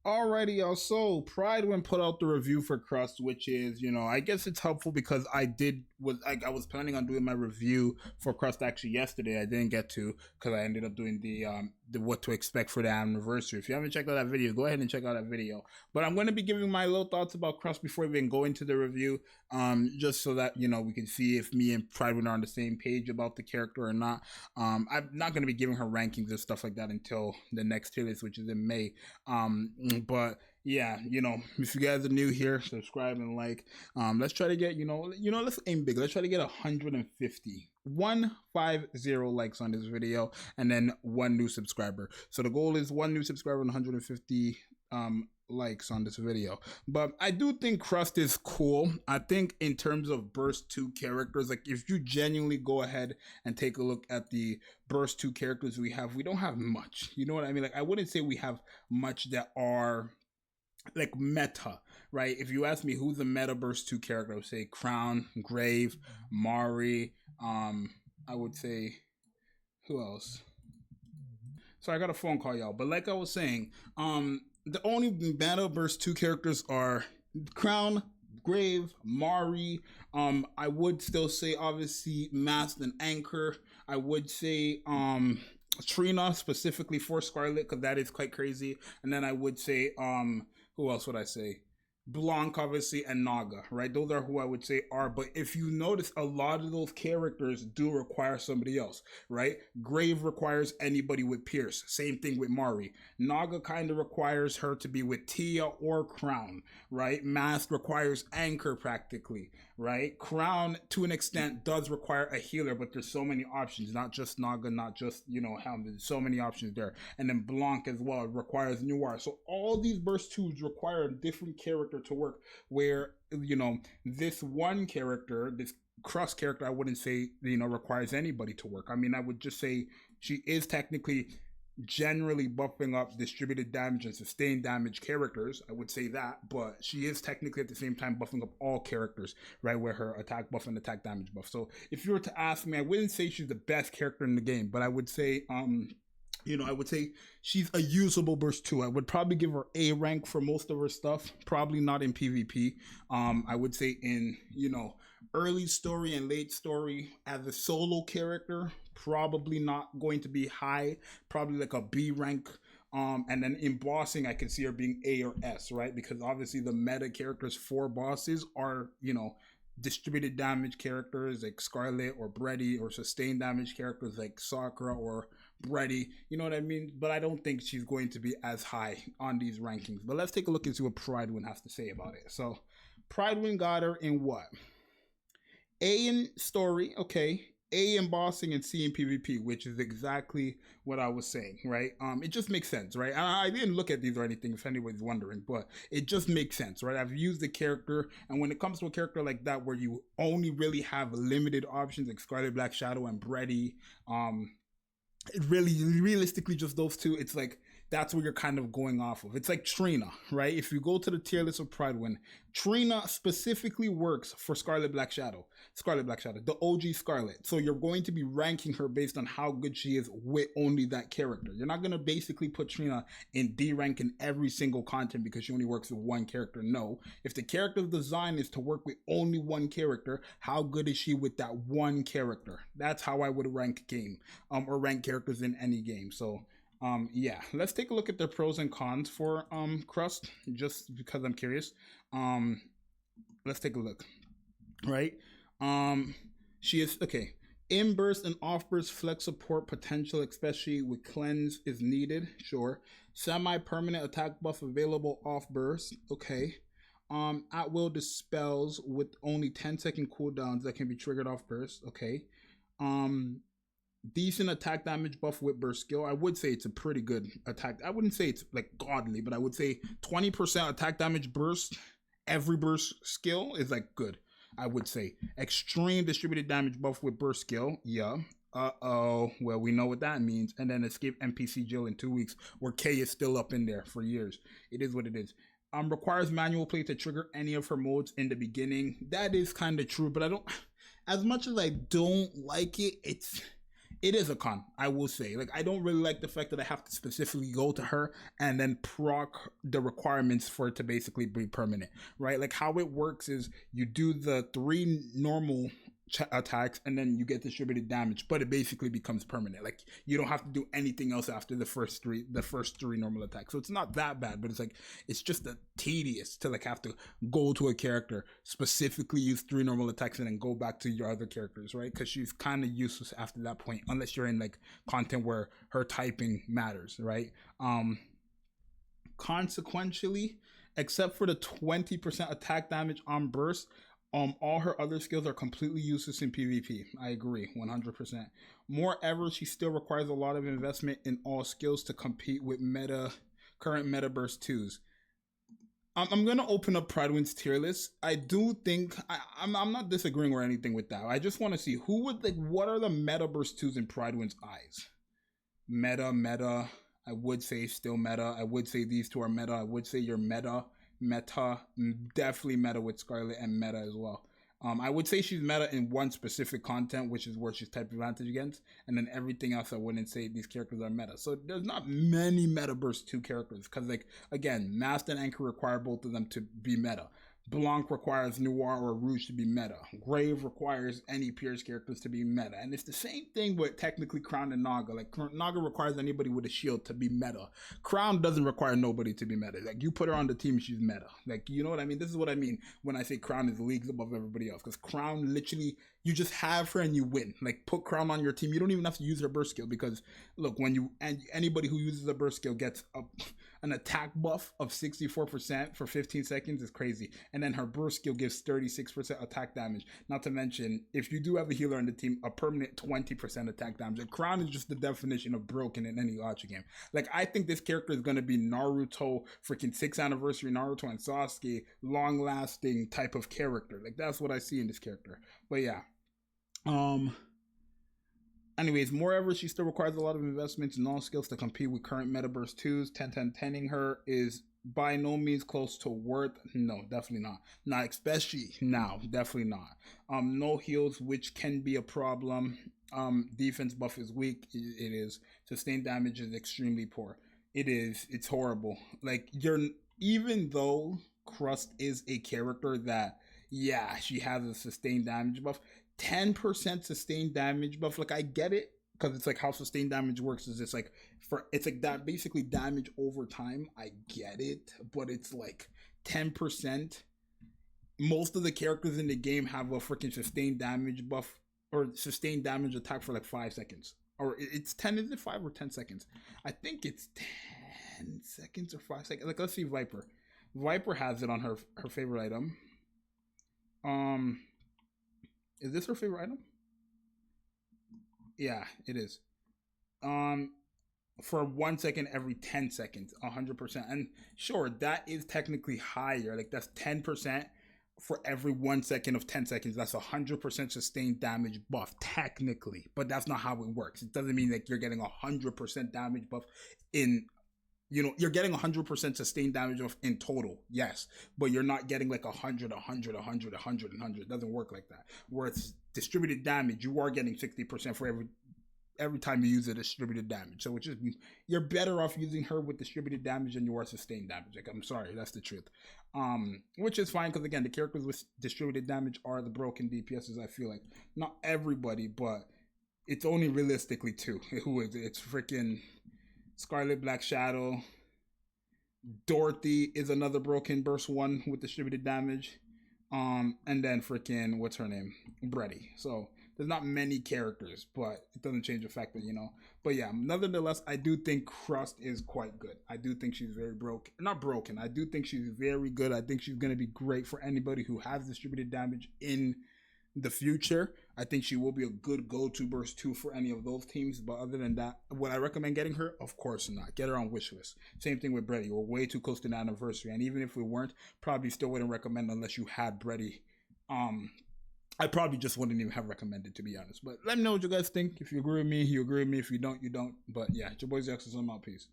Alrighty, y'all. So Pride when put out the review for Crust, which is, I guess it's helpful because I was planning on doing my review for Crust actually yesterday. I didn't get to because I ended up doing the what to expect for the anniversary. If you haven't checked out that video, go ahead and check out that video. But I'm going to be giving my little thoughts about Crust before even going to the review, just so that we can see if me and Pride are on the same page about the character or not. I'm not going to be giving her rankings and stuff like that until the next tier list, which is in May. But yeah, if you guys are new here, subscribe and like. Let's try to get, let's aim big. Let's try to get 150 likes on this video, and then one new subscriber. So the goal is one new subscriber and 150 likes on this video. But I do think Crust is cool. I think in terms of Burst 2 characters, like if you genuinely go ahead and take a look at the Burst 2 characters we don't have much. You know what I mean? Like I wouldn't say we have much that are like meta, right? If you ask me who's a meta Burst 2 character, I would say Crown, Grave, Mari, I would say who else? So I got a phone call, y'all. But like I was saying, the only meta Burst 2 characters are Crown, Grave, Mari. I would still say obviously Mast and Anchor. I would say Trina specifically for Scarlet because that is quite crazy. And then I would say who else would I say? Blanc, obviously, and Naga, right? Those are who I would say are. But if you notice, a lot of those characters do require somebody else, right? Grave requires anybody with Pierce. Same thing with Mari. Naga kind of requires her to be with Tia or Crown, right? Mask requires Anchor practically, right? Crown, to an extent, does require a healer, but there's so many options. Not just Naga, not just, Helm. There's so many options there. And then Blanc as well requires Noir. So all these Burst 2s require a different character to work, where this one character, this Crust character, I wouldn't say requires anybody to work. I mean, I would just say she is technically generally buffing up distributed damage and sustained damage characters. I would say that, but she is technically at the same time buffing up all characters, right, where her attack buff and attack damage buff. So if you were to ask me, I wouldn't say she's the best character in the game, but I would say I would say she's a usable Burst 2. I would probably give her A rank for most of her stuff. Probably not in PvP. I would say in, early story and late story as a solo character, probably not going to be high. Probably like a B rank. And then in bossing, I can see her being A or S, right? Because obviously the meta characters for bosses are, distributed damage characters like Scarlet or Brady, or sustained damage characters like Sakura or Brady, you know what I mean? But I don't think she's going to be as high on these rankings. But let's take a look and see what Pridewin has to say about it. So Pridewin got her in what? A in story, okay. A in bossing and C in PvP, which is exactly what I was saying, right? It just makes sense, right? I didn't look at these or anything, if anybody's wondering, but it just makes sense, right? I've used the character, and when it comes to a character like that, where you only really have limited options, like Scarlet, Black Shadow, and Brady, it really, realistically, just those two, it's like, that's what you're kind of going off of. It's like Trina, right? If you go to the tier list of Pridewin, Trina specifically works for Scarlet Black Shadow, the OG Scarlet. So you're going to be ranking her based on how good she is with only that character. You're not going to basically put Trina in D rank in every single content because she only works with one character. No. If the character's design is to work with only one character, how good is she with that one character? That's how I would rank game, or rank characters in any game. So yeah, let's take a look at the pros and cons for Crust, just because I'm curious. Let's take a look. Right? She is okay. In burst and off burst flex support potential, especially with cleanse, is needed. Sure. Semi-permanent attack buff available off burst. Okay. At will dispels with only 10-second cooldowns that can be triggered off burst. Okay. Decent attack damage buff with burst skill. I would say it's a pretty good attack. I wouldn't say it's like godly, but I would say 20% attack damage burst. Every burst skill is like good. I would say extreme distributed damage buff with burst skill. Yeah. Well, we know what that means. And then escape NPC jail in 2 weeks, where K is still up in there for years. It is what it is. Requires manual play to trigger any of her modes in the beginning. That is kind of true, but I don't. As much as I don't like it, It is a con, I will say. Like, I don't really like the fact that I have to specifically go to her and then proc the requirements for it to basically be permanent, right? Like, how it works is you do the 3 normal attacks and then you get distributed damage, but it basically becomes permanent. Like, you don't have to do anything else after the first three normal attacks. So it's not that bad, but it's like, it's just tedious to like have to go to a character, specifically use 3 normal attacks and then go back to your other characters, right? Because she's kind of useless after that point, unless you're in like content where her typing matters, right? Consequentially, except for the 20% attack damage on burst, all her other skills are completely useless in PvP. I agree, 100%. Moreover, she still requires a lot of investment in all skills to compete with current meta burst 2s. I'm gonna open up Pridewind's tier list. I do think I'm not disagreeing or anything with that. I just want to see what are the meta burst 2s in Pridewind's eyes. Meta. I would say still meta. I would say these 2 are meta. I would say you're meta, definitely meta with Scarlet, and meta as well. I would say she's meta in one specific content, which is where she's type advantage against, and then everything else I wouldn't say these characters are meta. So there's not many meta burst 2 characters, because like, again, Mast and Anchor require both of them to be meta. Blanc requires Noir or Rouge to be meta. Grave requires any Pierce characters to be meta. And it's the same thing with technically Crown and Naga. Like, Naga requires anybody with a shield to be meta. Crown doesn't require nobody to be meta. Like, you put her on the team, she's meta. Like, you know what I mean? This is what I mean when I say Crown is leagues above everybody else. Because Crown literally, you just have her and you win. Like, put Crown on your team. You don't even have to use her burst skill, because look, anybody who uses a burst skill gets an attack buff of 64% for 15 seconds is crazy. And then her burst skill gives 36% attack damage. Not to mention, if you do have a healer on the team, a permanent 20% attack damage. And Crown is just the definition of broken in any gacha game. Like, I think this character is going to be Naruto, freaking 6th anniversary Naruto and Sasuke, long-lasting type of character. Like, that's what I see in this character. But yeah. Anyways, moreover, she still requires a lot of investments in all skills to compete with current Metaverse 2s. 10-10-10ing her is by no means close to worth. No, definitely not. Not especially now. Definitely not. No heals, which can be a problem. Defense buff is weak. It is. Sustained damage is extremely poor. It is. It's horrible. Like, even though Crust is a character that, yeah, she has a sustained damage buff, 10% sustained damage buff, like, I get it, because it's like how sustained damage works is it's like that basically damage over time. I get it, but it's like 10%. Most of the characters in the game have a freaking sustained damage buff or sustained damage attack for like 5 seconds, or it's 10. Is it 5 or 10 seconds? I think it's 10 seconds or 5 seconds. Like, let's see. Viper has it on her favorite item. Is this her favorite item? Yeah, it is. For 1 second every 10 seconds, 100%. And sure, that is technically higher. Like, that's 10% for every 1 second of 10 seconds. That's 100% sustained damage buff, technically. But that's not how it works. It doesn't mean that you're getting 100% damage buff in... you're getting 100% sustained damage off in total, yes, but you're not getting like 100. It doesn't work like that. Where it's distributed damage, you are getting 60% for every time you use a distributed damage. So you're better off using her with distributed damage than you are sustained damage. Like, I'm sorry, that's the truth. Which is fine, because again, the characters with distributed damage are the broken DPSs. I feel like not everybody, but it's only realistically 2. Who is it? It's freaking Scarlet, Black Shadow. Dorothy is another broken burst 1 with distributed damage. And then freaking, what's her name? Breddy. So there's not many characters, but it doesn't change the fact that, But yeah, nonetheless, I do think Crust is quite good. I do think she's very not broken. I do think she's very good. I think she's going to be great for anybody who has distributed damage in the future. I think she will be a good go-to burst 2 for any of those teams. But other than that, would I recommend getting her? Of course not. Get her on wishlist. Same thing with Breddy. We're way too close to the anniversary, and even if we weren't, probably still wouldn't recommend unless you had Breddy. I probably just wouldn't even have recommended, to be honest. But let me know what you guys think. If you agree with me, you agree with me. If you don't, you don't. But yeah, it's your boy Zxous. I'm out. Peace.